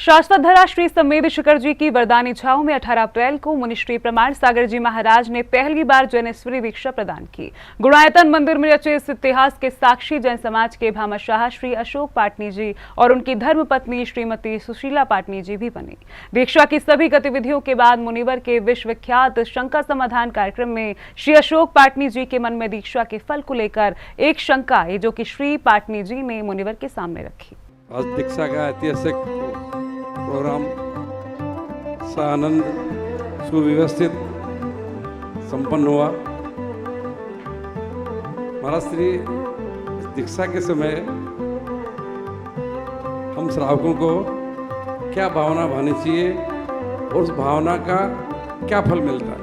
शाश्वतधरा श्री संवेद शिखर जी की वरदानी छाओं में 18 अप्रैल को मुनिश्री प्रमाण सागर जी महाराज ने पहली बार जैनेश्वरी दीक्षा प्रदान की। गुणायतन मंदिर में रचे इस इतिहास के साक्षी जैन समाज के भामाशाह श्री अशोक पाटनी जी और उनकी धर्मपत्नी श्रीमती सुशीला पाटनी जी भी बनी। दीक्षा की सभी गतिविधियों के बाद मुनिवर के विश्वविख्यात शंका समाधान कार्यक्रम में श्री अशोक पाटनी जी के मन में दीक्षा के फल को लेकर एक शंका है, जो कि श्री पाटनी जी ने मुनिवर के सामने रखी। आज दीक्षा का ऐतिहासिक प्रोग्राम सानंद सुव्यवस्थित संपन्न हुआ। महाराज श्री दीक्षा के समय हम श्रावकों को क्या भावना भानी चाहिए और उस भावना का क्या फल मिलता है।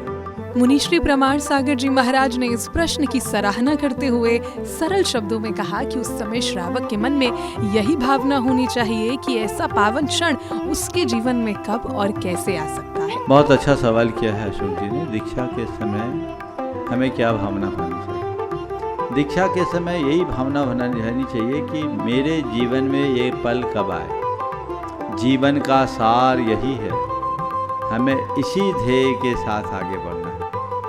मुनिश्री प्रमाण सागर जी महाराज ने इस प्रश्न की सराहना करते हुए सरल शब्दों में कहा कि उस समय श्रावक के मन में यही भावना होनी चाहिए कि ऐसा पावन क्षण उसके जीवन में कब और कैसे आ सकता है। बहुत अच्छा सवाल किया है अशोक जी ने। दीक्षा के समय हमें क्या भावना होनी चाहिए? दीक्षा के समय यही भावना रहनी चाहिए कि मेरे जीवन में ये पल कब आए। जीवन का सार यही है, हमें इसी ध्येय के साथ आगे बढ़ना है।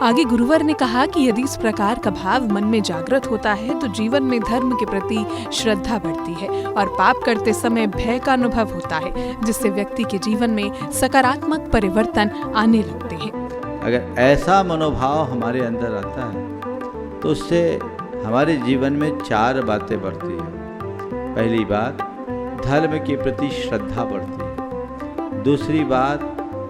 आगे गुरुवर ने कहा कि यदि इस प्रकार का भाव मन में जागृत होता है तो जीवन में धर्म के प्रति श्रद्धा बढ़ती है और पाप करते समय भय का अनुभव होता है, जिससे व्यक्ति के जीवन में सकारात्मक परिवर्तन आने लगते हैं। अगर ऐसा मनोभाव हमारे अंदर आता है तो उससे हमारे जीवन में 4 बातें बढ़ती हैं। पहली बात, धर्म के प्रति श्रद्धा बढ़ती है। दूसरी बात,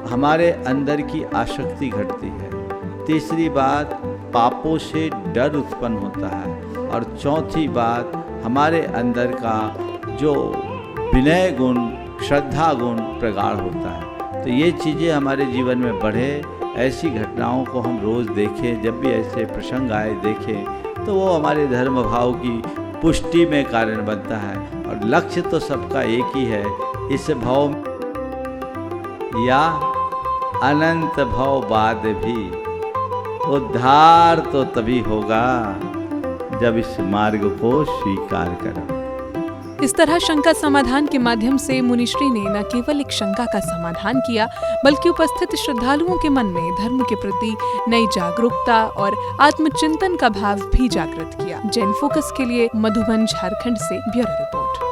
हमारे अंदर की आसक्ति घटती है। तीसरी बात, पापों से डर उत्पन्न होता है। और चौथी बात, हमारे अंदर का जो विनय गुण, श्रद्धा गुण प्रगाढ़ होता है। तो ये चीज़ें हमारे जीवन में बढ़े, ऐसी घटनाओं को हम रोज़ देखें, जब भी ऐसे प्रसंग आए देखें, तो वो हमारे धर्म भाव की पुष्टि में कारण बनता है। और लक्ष्य तो सबका एक ही है, इस भाव या अनंत भाव बाद भी उद्धार तो तभी होगा जब इस मार्ग को स्वीकार करो। इस तरह शंका समाधान के माध्यम से मुनिश्री ने न केवल एक शंका का समाधान किया, बल्कि उपस्थित श्रद्धालुओं के मन में धर्म के प्रति नई जागरूकता और आत्मचिंतन का भाव भी जागृत किया। जैन फोकस के लिए मधुबन, झारखंड से ब्यूरो रिपोर्ट।